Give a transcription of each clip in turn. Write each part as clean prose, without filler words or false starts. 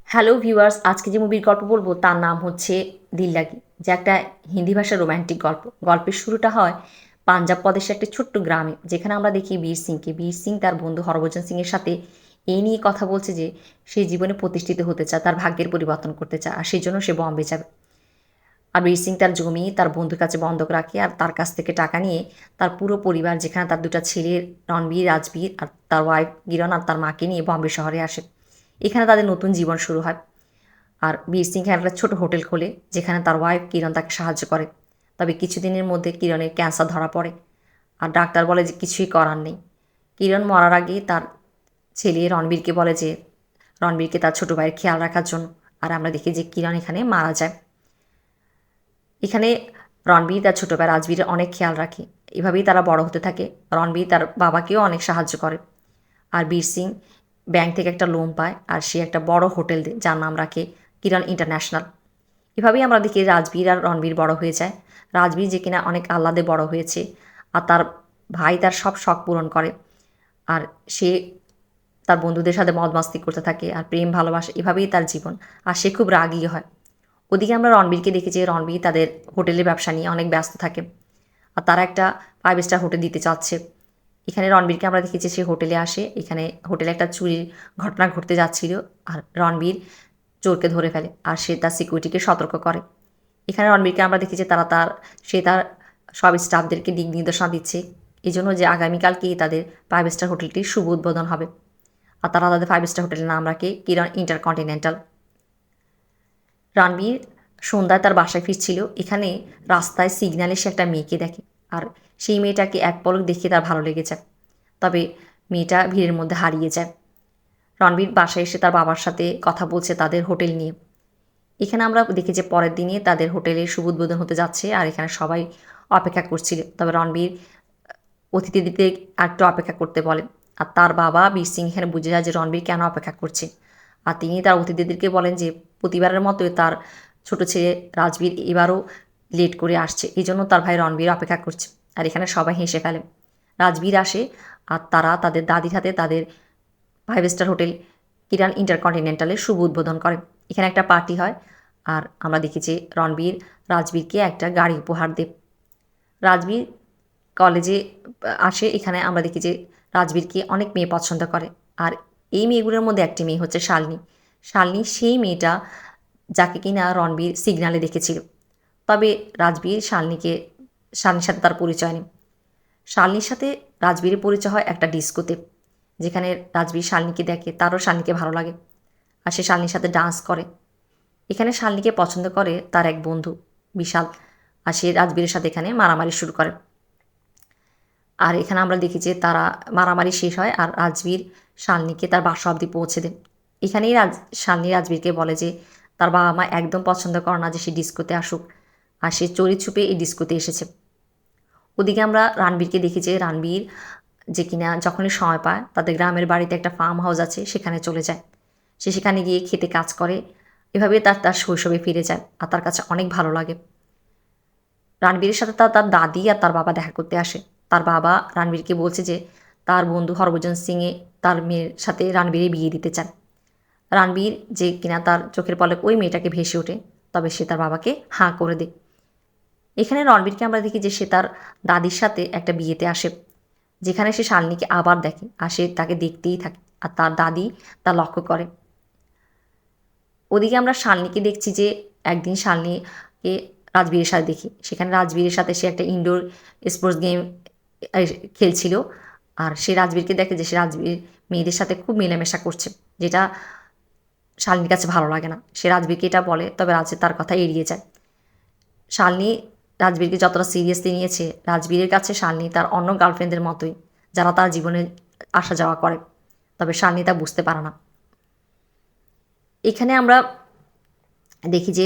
Hello viewers, আজকে যে মুভির গল্প বলবো তার নাম হচ্ছে দিল লাগি, যে একটা হিন্দি ভাষার রোম্যান্টিক গল্প। গল্পের শুরুটা হয় পাঞ্জাব প্রদেশের একটি ছোট্ট গ্রামে, যেখানে আমরা দেখি বীর সিং তার বন্ধু হরভজন সিংয়ের সাথে এই নিয়ে কথা বলছে যে সে জীবনে প্রতিষ্ঠিত হতে চায়, তার ভাগ্যের পরিবর্তন করতে চায়, আর সেই জন্য সে বম্বে যাবে। আর বীর সিং তার জমি তার বন্ধুর কাছে বন্ধক রাখে, আর তার কাছ থেকে টাকা নিয়ে তার পুরো পরিবার, যেখানে তার দুটো ছেলে রণবীর রাজবীর আর তার ওয়াইফ কিরণ আর তার মাকে নিয়ে বম্বে শহরে আসে। এখানে তাদের নতুন জীবন শুরু হয়। আর বীর সিং একটা ছোট হোটেল খোলে, যেখানে তার ওয়াইফ কিরণ তাকে সাহায্য করে। তবে কিছুদিনের মধ্যে কিরণের ক্যান্সার ধরা পড়ে, আর ডাক্তার বলে যে কিছুই করার নেই। কিরণ মরার আগে তার ছেলে রণবীরকে বলে যে রণবীরকে তার ছোটো ভাইয়ের খেয়াল রাখার জন্য। আর আমরা দেখি যে কিরণ এখানে মারা যায়। এখানে রণবীর তার ছোটো ভাই রাজবীরের অনেক খেয়াল রাখে। এভাবেই তারা বড় হতে থাকে। রণবীর তার বাবাকেও অনেক সাহায্য করে। আর বীর সিং ব্যাংক থেকে একটা লোন পায়, আর সে একটা বড় হোটেল দেয় যার নাম রাখে কিরণ ইন্টারন্যাশনাল। এভাবেই আমরা দেখি রাজবীর আর রণবীর বড় হয়ে যায়। রাজবীর যে কিনা অনেক আহ্লাদে বড় হয়েছে, আর তার ভাই তার সব শখ পূরণ করে। আর সে তার বন্ধুদের সাথে মদ মাস্তি করতে থাকে, আর প্রেম ভালোবাসা, এভাবেই তার জীবন। আর সে খুব রাগী হয়। ওদিকে আমরা রণবীরকে দেখি যে রণবীর তাদের হোটেলের ব্যবসা নিয়ে অনেক ব্যস্ত থাকে, আর তারা একটা 5 স্টার হোটেল দিতে চাচ্ছে। এখানে রণবীরকে আমরা দেখেছি সে হোটেলে আসে। এখানে হোটেলে একটা চুরির ঘটনা ঘটতে যাচ্ছিল, আর রণবীর চোরকে ধরে ফেলে, আর সে তার সিকিউরিটিকে সতর্ক করে। এখানে রণবীরকে আমরা দেখি যে সে তার সব স্টাফদেরকে দিক নির্দেশনা দিচ্ছে, এই জন্য যে আগামীকালকেই তাদের 5 স্টার হোটেলটির শুভ উদ্বোধন হবে। আর তারা তাদের 5 স্টার হোটেলের নাম রাখে কিরণ ইন্টারকন্টিনেন্টাল। রণবীর সন্ধ্যায় তার বাসায় ফিরছিল। এখানে রাস্তায় সিগন্যালে সে একটা মেয়েকে দেখে, আর সেই মেয়েটাকে এক পলক দেখে তার ভালো লেগে যায়। তবে মেয়েটা ভিড়ের মধ্যে হারিয়ে যায়। রণবীর বাসায় এসে তার বাবার সাথে কথা বলছে তাদের হোটেল নিয়ে। এখানে আমরা দেখি যে পরের দিনে তাদের হোটেলের শুভ উদ্বোধন হতে যাচ্ছে, আর এখানে সবাই অপেক্ষা করছিল। তবে রণবীর অতিথিদের একটু অপেক্ষা করতে বলে, আর তার বাবা বীর সিং এখানে বুঝে যায় যে রণবীর কেন অপেক্ষা করছে। আর তিনি তার অতিথিদেরকে বলেন যে প্রতিবারের মতোই তার ছোট ছেলে রাজবীর এবারও লেট করে আসছে, এই জন্য তার ভাই রণবীর অপেক্ষা করছে। আর এখানে সবাই হেসে ফেলে। রাজবীর আসে, আর তারা তাদের দাদির হাতে তাদের 5 স্টার হোটেল কিরান ইন্টারকন্টিনেন্টালের শুভ উদ্বোধন করে। এখানে একটা পার্টি হয়, আর আমরা দেখি যে রণবীর রাজবীরকে একটা গাড়ি উপহার দেয়। রাজবীর কলেজে আসে। এখানে আমরা দেখি যে রাজবীরকে অনেক মেয়ে পছন্দ করে, আর এই মেয়েগুলোর মধ্যে একটি মেয়ে হচ্ছে শালিনী। শালিনী সেই মেয়েটা যাকে কিনা রণবীর সিগনালে দেখেছিল। তবে রাজবীর শালিনীর সাথে তার পরিচয় নেই। শালিনীর সাথে রাজবীরের পরিচয় হয় একটা ডিস্কোতে, যেখানে রাজবীর শালিনীকে দেখে, তারও শালিনীকে ভালো লাগে, আর সে শালিনীর সাথে ডান্স করে। এখানে শালিনীকে পছন্দ করে তার এক বন্ধু বিশাল, আর সে রাজবীরের সাথে এখানে মারামারি শুরু করে। আর এখানে আমরা দেখি যে তারা মারামারি শেষ হয়, আর রাজবীর শালিনীকে তার বাসা অবধি পৌঁছে দেয়। এখানেই শালিনী রাজবীরকে বলে যে তার বাবা মা একদম পছন্দ করে না যে সে ডিস্কোতে আসুক, আর সে চোরি ছুপে এই ডিস্কোতে এসেছে। ওদিকে আমরা রণবীরকে দেখি যে রণবীর যে কিনা যখনই সময় পায় তাদের গ্রামের বাড়িতে একটা ফার্ম হাউস আছে, সেখানে চলে যায়। সে সেখানে গিয়ে খেতে কাজ করে। এভাবে তার তার শৈশবে ফিরে যায়, আর তার কাছে অনেক ভালো লাগে। রণবীরের সাথে তার দাদি আর তার বাবা দেখা করতে আসে। তার বাবা রণবীরকে বলছে যে তার বন্ধু হরভজন সিংয়ে তার মেয়ের সাথে রণবীরের বিয়ে দিতে চান। রণবীর যে কিনা তার চোখের পলক ওই মেয়েটাকে ভেসে ওঠে, তবে সে তার বাবাকে হাঁ করে দেয়। এখানে রণবীরকে আমরা দেখি যে সে তার দাদির সাথে একটা বিয়েতে আসে, যেখানে সে শালিনীকে আবার দেখে, আর সে তাকে দেখতেই থাকে, আর তার দাদি তা লক্ষ্য করে। ওদিকে আমরা শালিনীকে দেখছি যে একদিন শালিনীকে রাজবীরের সাথে দেখি। সেখানে রাজবীরের সাথে সে একটা ইনডোর স্পোর্টস গেম খেলছিল, আর সে রাজবীরকে দেখে যে সে রাজবীর মেয়েদের সাথে খুব মেলামেশা করছে, যেটা শালিনীর কাছে ভালো লাগে না। সে রাজবীরকে এটা বলে, তবে রাজবীর তার কথা এড়িয়ে যায়। শালিনী রাজবীরকে যতটা সিরিয়াসলি নিয়েছে, রাজবীরের কাছে শালিনী তার অন্য গার্লফ্রেন্ডদের মতোই, যারা তার জীবনে আসা যাওয়া করে। তবে শালিনী তা বুঝতে পারে না। এখানে আমরা দেখি যে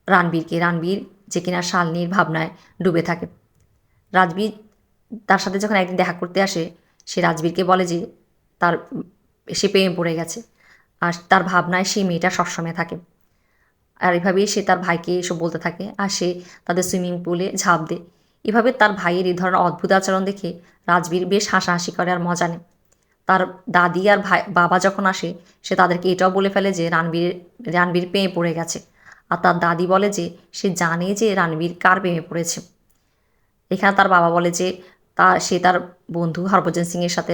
রণবীর যে কিনা শালিনীর ভাবনায় ডুবে থাকে। রাজবীর তার সাথে যখন একদিন দেখা করতে আসে, সে রাজবীরকে বলে যে তার সে প্রেমে পড়ে গেছে, আর তার ভাবনায় সেই মেয়েটা সবসময় থাকে। আর এভাবেই সে তার ভাইকে এসব বলতে থাকে, আর সে তাদের সুইমিং পুলে ঝাঁপ দেয়। এভাবে তার ভাইয়ের এই ধরনের অদ্ভুত আচরণ দেখে রাজবীর বেশ হাসাহাসি করে আর মজা নেয়। তার দাদি আর ভাই বাবা যখন আসে সে তাদেরকে এটাও বলে ফেলে যে রণবীর প্রেমে পড়ে গেছে। আর তার দাদি বলে যে সে জানে যে রণবীর কার প্রেমে পড়েছে। এখানে তার বাবা বলে যে সে তার বন্ধু হরভজন সিংয়ের সাথে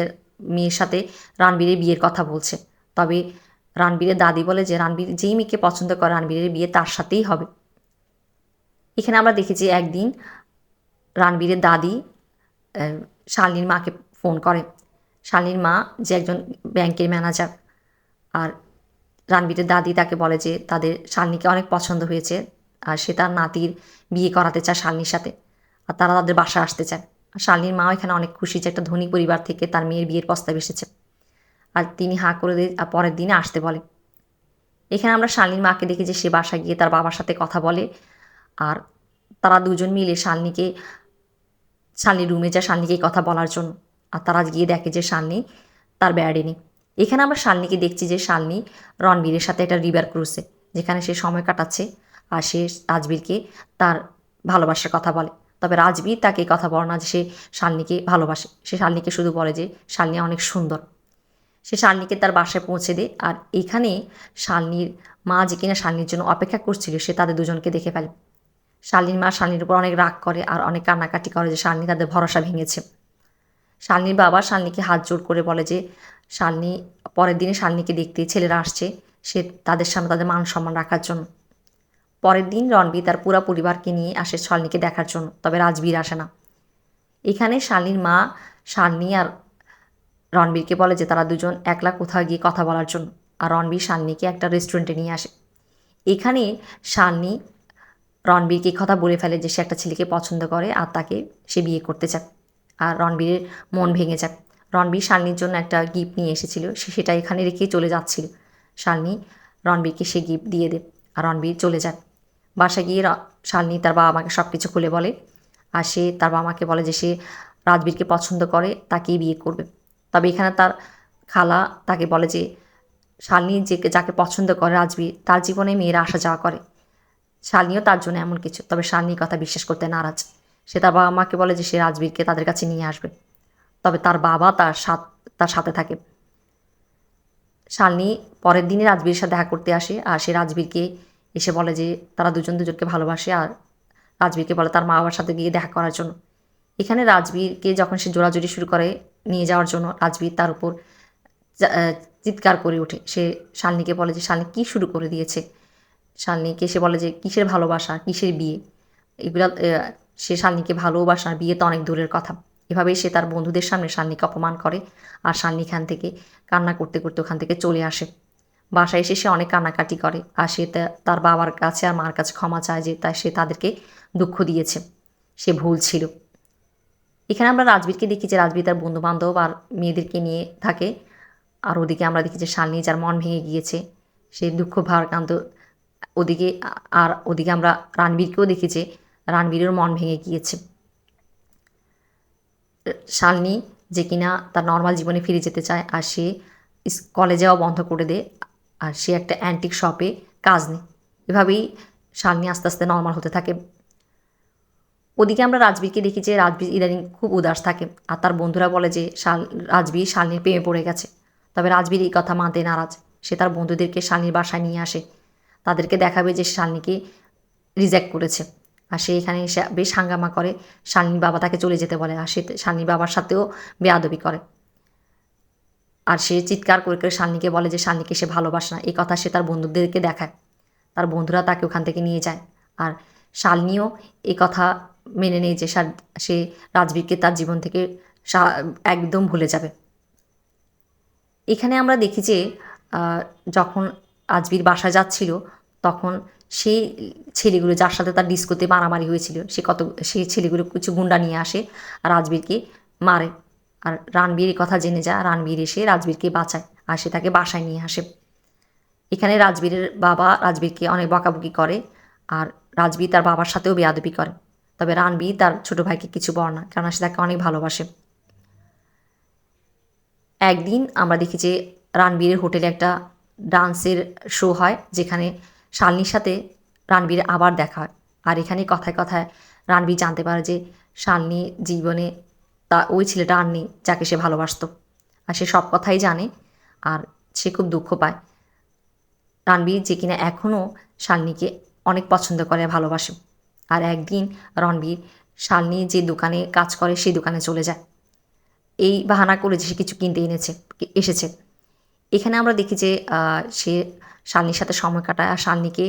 মেয়ের সাথে রণবীরের বিয়ের কথা বলছে। তবে রণবীরের দাদি বলে যে রণবীর যেই মেয়েকে পছন্দ করে রণবীরের বিয়ে তার সাথেই হবে। এখানে আমরা দেখেছি একদিন রণবীরের দাদি শালিনীর মাকে ফোন করে। শালিনীর মা যে একজন ব্যাংকের ম্যানেজার। আর রণবীরের দাদি তাকে বলে যে তাদের শালিনীকে অনেক পছন্দ হয়েছে আর সে তার নাতির বিয়ে করাতে চায় শালিনীর সাথে। আর তারা তাদের বাসায় আসতে চায়। আর শালিনীর মাও এখানে অনেক খুশি যে একটা ধনী পরিবার থেকে তার মেয়ের বিয়ের প্রস্তাব এসেছে। আর তিনি হাঁ করে দিয়ে পরের দিনে আসতে বলে। এখানে আমরা শালিনীর মাকে দেখি যে সে বাসায় গিয়ে তার বাবার সাথে কথা বলে। আর তারা দুজন মিলে শালিনীর রুমে যায় শালিনীকে এই কথা বলার জন্য। আর তারা গিয়ে দেখে যে শালিনী তার বেডে নেই। এখানে আমরা শালিনীকে দেখছি যে শালিনী রণবীরের সাথে একটা রিভার ক্রুজে যেখানে সে সময় কাটাচ্ছে। আর সে রাজবীরকে তার ভালোবাসার কথা বলে। তবে রাজবীর তাকে কথা বলে না যে সে শালিনীকে ভালোবাসে। সে শালিনীকে শুধু বলে যে শালিনী অনেক সুন্দর। সে শালিনীকে তার বাসায় পৌঁছে দেয়। আর এখানে শালিনীর মা যে কিনা শালিনীর জন্য অপেক্ষা করছিল সে তাদের দুজনকে দেখে ফেলে। শালিনীর মা শালিনীর উপর অনেক রাগ করে আর অনেক কান্নাকাটি করে যে শালিনী তাদের ভরসা ভেঙেছে। শালিনীর বাবা শালিনীকে হাত জোড় করে বলে যে শালিনী পরের দিনে শালিনীকে দেখতে ছেলেরা আসছে সে তাদের সামনে তাদের মান সম্মান রাখার জন্য। পরের দিন রণবীর তার পুরা পরিবারকে নিয়ে আসে শালিনীকে দেখার জন্য। তবে রাজবীর আসে না। এখানে শালিনীর মা শালিনী আর রণবীরকে বলে যে তারা দুজন একলা কোথাও গিয়ে কথা বলার জন্য। আর রণবীর শালিনীকে একটা রেস্টুরেন্টে নিয়ে আসে। এখানে শালিনী রণবীরকে কথা বলে ফেলে যে সে একটা ছেলেকে পছন্দ করে আর তাকে সে বিয়ে করতে চায়। আর রণবীরের মন ভেঙে যায়। রণবীর শালিনীর জন্য একটা গিফট নিয়ে এসেছিল সে সেটা এখানে রেখেই চলে যাচ্ছিল। শালিনী রণবীরকে সে গিফট দিয়ে দেয় আর রণবীর চলে যায়। বাসায় গিয়ে শালিনী তার বাবা মাকে সব কিছু খুলে বলে। আর সে তার বাবা মাকে বলে যে সে রাজবীরকে পছন্দ করে তাকেই বিয়ে করবে। তবে এখানে তার খালা তাকে বলে যে শালিনী যাকে পছন্দ করে রাজবীর তার জীবনে মেয়েরা আসা যাওয়া করে। শালিনীও তার জন্য এমন কিছু। তবে শালিনীর কথা বিশ্বাস করতে নারাজ। সে তার বাবা মাকে বলে যে সে রাজবীরকে তাদের কাছে নিয়ে আসবে। তবে তার বাবা তার সাথে থাকে। শালিনী পরের দিনই রাজবীরের সাথে দেখা করতে আসে। আর সে রাজবীরকে এসে বলে যে তারা দুজনকে ভালোবাসে। আর রাজবীরকে বলে তার মা বাবার সাথে গিয়ে দেখা করার জন্য। এখানে রাজবীরকে যখন সে জোরাজুরি শুরু করে নিয়ে যাওয়ার জন্য রাজবীর তার উপর চিৎকার করে ওঠে। সে শালিনীকে বলে যে শালিনী কী শুরু করে দিয়েছে। শালিনীকে সে বলে যে কিসের ভালোবাসা কিসের বিয়ে এগুলা। সে শালিনীকে ভালোবাসা বিয়ে তো অনেক দূরের কথা। এভাবেই সে তার বন্ধুদের সামনে শালিনীকে অপমান করে। আর শালিনী খান থেকে কান্না করতে করতে ওখান থেকে চলে আসে। বাসায় এসে সে অনেক কান্নাকাটি করে। আর সে তার বাবার কাছে আর মার কাছে ক্ষমা চায় যে সে তাদেরকে দুঃখ দিয়েছে, সে ভুল ছিল। এখানে আমরা রাজবীরকে দেখি যে রাজবীর তার বন্ধুবান্ধব আর মেয়েদেরকে নিয়ে থাকে। আর ওদিকে আমরা দেখি যে শালিনী যার মন ভেঙে গিয়েছে সে দুঃখ ভারাক্রান্ত। ওদিকে আমরা রণবীরকেও দেখি যে রণবীরের মন ভেঙে গিয়েছে। শালিনী যে কিনা তার নর্মাল জীবনে ফিরে যেতে চায় আর সে কলেজে যাওয়া বন্ধ করে দেয়। আর সে একটা অ্যান্টিক শপে কাজ নেয়। এভাবেই শালিনী আস্তে আস্তে নর্মাল হতে থাকে। ওদিকে আমরা রাজবীরকে দেখি যে রাজবীর ইদানিং খুব উদাস থাকে। আর তার বন্ধুরা বলে যে রাজবীর শালিনীর প্রেমে পড়ে গেছে। তবে রাজবীর এই কথা মানতে নারাজ। সে তার বন্ধুদেরকে শালিনীর বাসায় নিয়ে আসে। তাদেরকে দেখাবে যে শালিনীকে রিজেক্ট করেছে। আর সে এখানে এসে বেশ হাঙ্গামা করে। শালিনীর বাবা তাকে চলে যেতে বলে। আর সে শালিনীর বাবার সাথেও বেয়াদবি করে। আর সে চিৎকার করে করে শালিনীকে বলে যে শালিনীকে সে ভালোবাসে না। এই কথা সে তার বন্ধুদেরকে দেখায়। তার বন্ধুরা তাকে ওখান থেকে নিয়ে যায়। আর শালিনীও এই কথা মেনে নেয় যে সে রাজবীরকে তার জীবন থেকে একদম ভুলে যাবে। এখানে আমরা দেখি যে যখন রাজবীর বাসায় যাচ্ছিল তখন সেই ছেলেগুলো যার সাথে তার ডিস্কোতে মারামারি হয়েছিল সেই ছেলেগুলো কিছু গুন্ডা নিয়ে আসে আর রাজবীরকে মারে। আর রণবীর কথা জেনে যায়। রণবীর এসে রাজবীরকে বাঁচায় আর সে তাকে বাসায় নিয়ে আসে। এখানে রাজবীরের বাবা রাজবীরকে অনেক বকাবকি করে। আর রাজবীর তার বাবার সাথেও বেয়াদবি করে। তবে রণবীর তার ছোটো ভাইকে কিছু বলে না, কেননা সে তাকে অনেক ভালোবাসে। একদিন আমরা দেখি যে রণবীরের হোটেলে একটা ডান্সের শো হয় যেখানে শালিনীর সাথে রণবীরের আবার দেখা হয়। আর এখানে কথায় কথায় রণবীর জানতে পারে যে শালিনী জীবনে ওই ছেলেটা আর নেই যাকে সে ভালোবাসত। আর সে সব কথাই জানে, আর সে খুব দুঃখ পায়। রণবীর যে কিনা এখনও শালিনীকে অনেক পছন্দ করে, ভালোবাসে। আর একদিন রণবীর শালিনী যে দোকানে কাজ করে সেই দোকানে চলে যায়, এই বাহানা করে যে সে কিছু কিনতে এসেছে। এখানে আমরা দেখি যে সে শালিনীর সাথে সময় কাটায়, আর শালিনীকে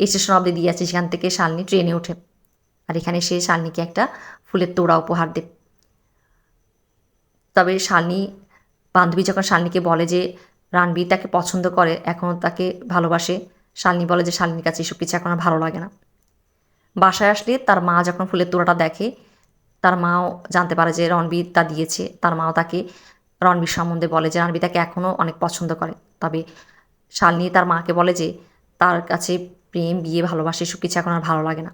স্টেশন অবধি দিয়ে আছে, সেখান থেকে শালিনী ট্রেনে ওঠে। আর এখানে সে শালিনীকে একটা ফুলের তোড়া উপহার দেয়। তবে শালিনী বান্ধবী যখন শালিনীকে বলে যে রণবীর তাকে পছন্দ করে, এখনও তাকে ভালোবাসে, শালিনী বলে যে শালিনীর কাছে এসব কিছু এখন আর ভালো লাগে না। বাসায় আসলে তার মা যখন ফুলের তোড়াটা দেখে, তার মাও জানতে পারে যে রণবীর তা দিয়েছে। তার মাও তাকে রণবীর সম্বন্ধে বলে যে রণবীর তাকে এখনও অনেক পছন্দ করে। তবে শালিনী তার মাকে বলে যে তার কাছে প্রেম, বিয়ে, ভালোবাসা এসব কিছু এখন আর ভালো লাগে না।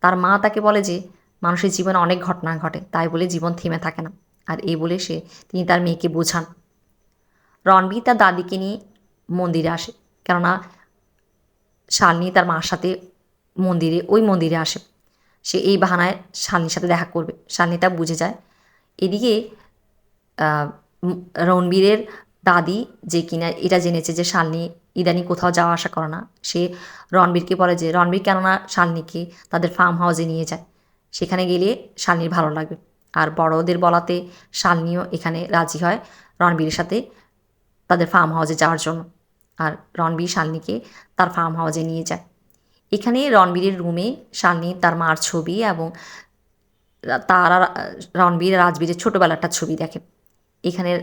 তার মা তাকে বলে যে মানুষের জীবনে অনেক ঘটনা ঘটে, তাই বলে জীবন থেমে থাকে না। আর এই বলে তিনি তার মেয়েকে বোঝান। রণবীর তার দাদিকে নিয়ে মন্দিরে আসে, কেননা শালিনী তার মার সাথে ওই মন্দিরে আসে। সে এই বাহানায় শালিনীর সাথে দেখা করবে। শালিনী তা বুঝে যায়। এদিকে রণবীরের দাদি যে কিনা এটা জেনেছে যে শালিনী ইদানিং কোথাও যাওয়া আসা করে না, সে রণবীরকে বলে যে রণবীর কেননা শালিনীকে তাদের ফার্ম হাউসে নিয়ে যায়, সেখানে গেলে শালিনীর ভালো লাগবে। আর বড়দের বলাতে শালিনীও এখানে রাজি হয় রণবীরের সাথে তাদের ফার্ম হাউসে যাওয়ার জন্য। আর রণবীর শালিনীকে তার ফার্ম হাউসে নিয়ে যায়। এখানে রণবীরের রুমে শালিনী তার মার ছবি এবং তারা রণবীর রাজবীরের ছোটোবেলাটা ছবি দেখে। এখানের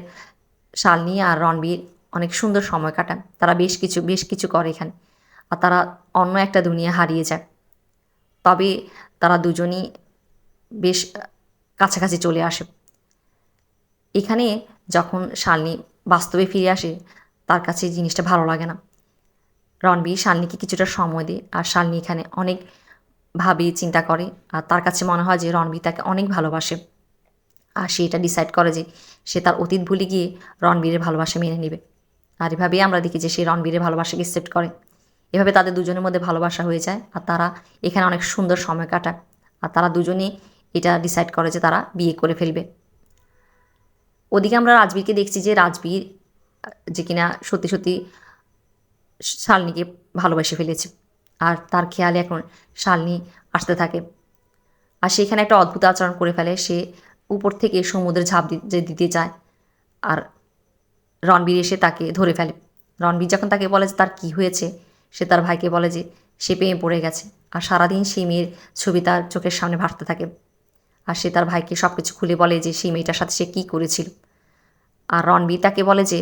শালিনী আর রণবীর অনেক সুন্দর সময় কাটান। তারা বেশ কিছু করে এখানে, আর তারা অন্য একটা দুনিয়া হারিয়ে যায়। তবে তারা দুজনই বেশ কাছাকাছি চলে আসে। এখানে যখন শালিনী বাস্তবে ফিরে আসে, তার কাছে জিনিসটা ভালো লাগে না। রণবীর শালিনীকে কিছুটা সময় দেয়, আর শালিনী এখানে অনেক ভাবে চিন্তা করে, আর তার কাছে মনে হয় যে রণবীর তাকে অনেক ভালোবাসে। আর সে এটা ডিসাইড করে যে সে তার অতীত ভুলে গিয়ে রণবীরের ভালোবাসা মেনে নেবে। আর এভাবেই আমরা দেখি যে সে রণবীরের ভালোবাসাকে অ্যাকসেপ্ট করে। এভাবে তাদের দুজনের মধ্যে ভালোবাসা হয়ে যায়, আর তারা এখানে অনেক সুন্দর সময় কাটায়। আর তারা দুজনেই এটা ডিসাইড করে যে তারা বিয়ে করে ফেলবে। ওদিকে আমরা রাজবীরকে দেখছি যে রাজবীর যে কিনা সত্যি সত্যি শালিনীকে ভালোবেসে ফেলেছে, আর তার খেয়ালে এখন শালিনী আসতে থাকে। আর সেখানে একটা অদ্ভুত আচরণ করে ফেলে, সে উপর থেকে সমুদ্রে ঝাঁপ দিতে যায়, আর রণবীর এসে তাকে ধরে ফেলে। রণবীর যখন তাকে বলে যে তার কী হয়েছে, সে তার ভাইকে বলে যে সে প্রেমে পড়ে গেছে, আর সারাদিন সেই মেয়ের ছবি তার চোখের সামনে ভাসতে থাকে। আর সে তার ভাইকে সব কিছু খুলে বলে যে সেই মেয়েটার সাথে সে কী করেছিল। আর রণবীর তাকে বলে যে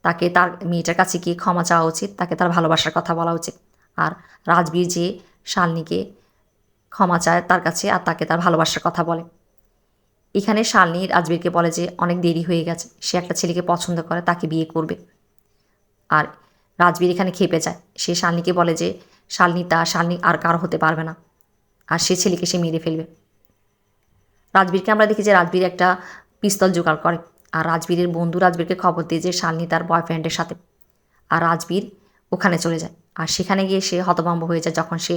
তাকে তার মেয়েটার কাছে গিয়ে ক্ষমা চাওয়া উচিত, তাকে তার ভালোবাসার কথা বলা উচিত। আর রাজবীর যে শালিনীকে ক্ষমা চায় তার কাছে, আর তাকে তার ভালোবাসার কথা বলে। এখানে শালিনী রাজবীরকে বলে যে অনেক দেরি হয়ে গেছে, সে একটা ছেলেকে পছন্দ করে, তাকে বিয়ে করবে। আর রাজবীর এখানে খেপে যায়। সে শালিনীকে বলে যে শালিনী আর কারো হতে পারবে না, আর সে ছেলেকে সে মেরে ফেলবে। রাজবীরকে আমরা দেখি যে রাজবীর একটা পিস্তল জোগাড় করে, আর রাজবীরের বন্ধু রাজবীরকে খবর দিয়ে যে শালিনী তার বয়ফ্রেন্ডের সাথে। আর রাজবীর ওখানে চলে যায়, আর সেখানে গিয়ে সে হতভম্ব হয়ে যায় যখন সে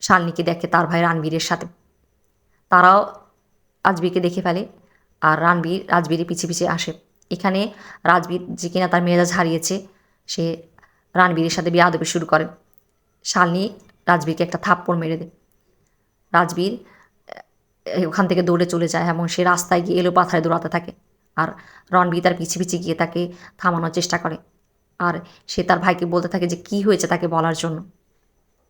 শালিনীকে দেখে তার ভাই রণবীরের সাথে। তারাও রাজবীরকে দেখে ফেলে, আর রাজবীরের পিছে আসে। এখানে রাজবীর যে কিনা তার মেজাজ হারিয়েছে, সে রণবীরের সাথে বেয়াদবি শুরু করে। শালিনী রাজবীরকে একটা থাপ্পড় মেরে দেয়। রাজবীর ওখান থেকে দৌড়ে চলে যায় এবং সে রাস্তায় গিয়ে এলো পাথারে দৌড়াতে থাকে। আর রণবীর তার পিছে গিয়ে তাকে থামানোর চেষ্টা করে, আর সে তার ভাইকে বলতে থাকে যে কী হয়েছে তাকে বলার জন্য।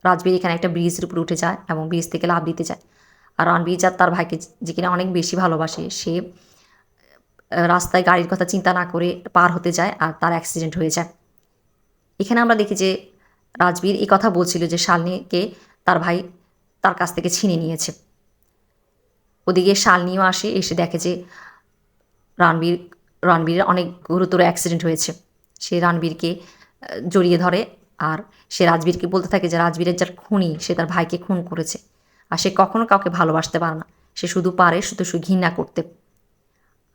রাজবীর এখানে একটা ব্রিজের উপরে উঠে যায় এবং ব্রিজ থেকে লাফ দিতে যায়। আর রণবীর তার ভাইকে যে কিনা অনেক বেশি ভালোবাসে, সে রাস্তায় গাড়ির কথা চিন্তা না করে পার হতে যায়, আর তার অ্যাক্সিডেন্ট হয়ে যায়। এখানে আমরা দেখি যে রাজবীর এই কথা বলছিল যে শালিনীকে তার ভাই তার কাছ থেকে ছিনিয়ে নিয়েছে। ওদিকে শালিনীও এসে দেখে যে রণবীরের অনেক গুরুতর অ্যাক্সিডেন্ট হয়েছে। সে রণবীরকে জড়িয়ে ধরে, আর সে রাজবীরকে বলতে থাকে যে রাজবীরের যার খুনি, সে তার ভাইকে খুন করেছে, আর সে কখনো কাউকে ভালোবাসতে পারে না, সে শুধু পারে শুধু ঘৃণা করতে।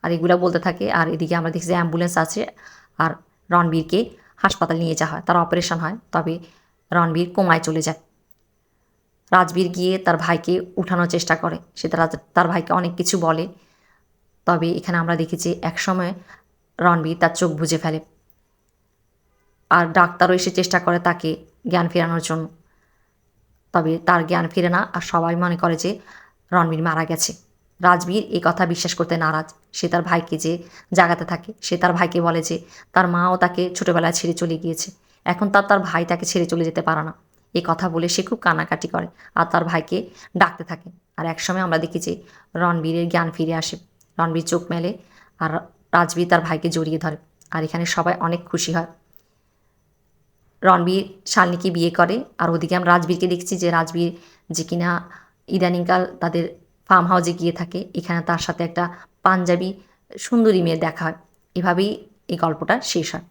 আর এগুলা বলতে থাকে। আর এদিকে আমরা দেখি যে অ্যাম্বুলেন্স আছে, আর রণবীরকে হাসপাতালে নিয়ে যাওয়া হয়, তার অপারেশন হয়। তবে রণবীর কোমায় চলে যায়। রাজবীর গিয়ে তার ভাইকে উঠানোর চেষ্টা করে, সে তার ভাইকে অনেক কিছু বলে। তবে এখানে আমরা দেখি যে একসময় রণবীর তার চোখ বুজে ফেলে আর ডাক্তারও এসে চেষ্টা করে তাকে জ্ঞান ফেরানোর জন্য, তবে তার জ্ঞান ফিরে না আর সবাই মনে করে যে রণবীর মারা গেছে। রাজবীর এই কথা বিশ্বাস করতে নারাজ। সে তার ভাইকে যে জাগাতে থাকে, সে তার ভাইকে বলে যে তার মাও তাকে ছোটোবেলায় ছেড়ে চলে গিয়েছে, এখন তার ভাই তাকে ছেড়ে চলে যেতে পারে না। এই কথা বলে সে খুব কান্নাকাটি করে আর তার ভাইকে ডাকতে থাকে। আর একসময় আমরা দেখি যে রণবীরের জ্ঞান ফিরে আসে, রণবীর চোখ মেলে আর রাজবীর তার ভাইকে জড়িয়ে ধরে। আর এখানে সবাই অনেক খুশি হয়। রণবীর শালিনীকে বিয়ে করে আর ওদিকে আমরা রাজবীরকে দেখছি যে রাজবীর যে কিনা ইদানিংকাল তাদের ফার্ম হাউসে গিয়ে থাকে, এখানে তার সাথে একটা পাঞ্জাবি সুন্দরী মেয়ের দেখা হয়। এভাবেই এই গল্পটা শেষ হয়।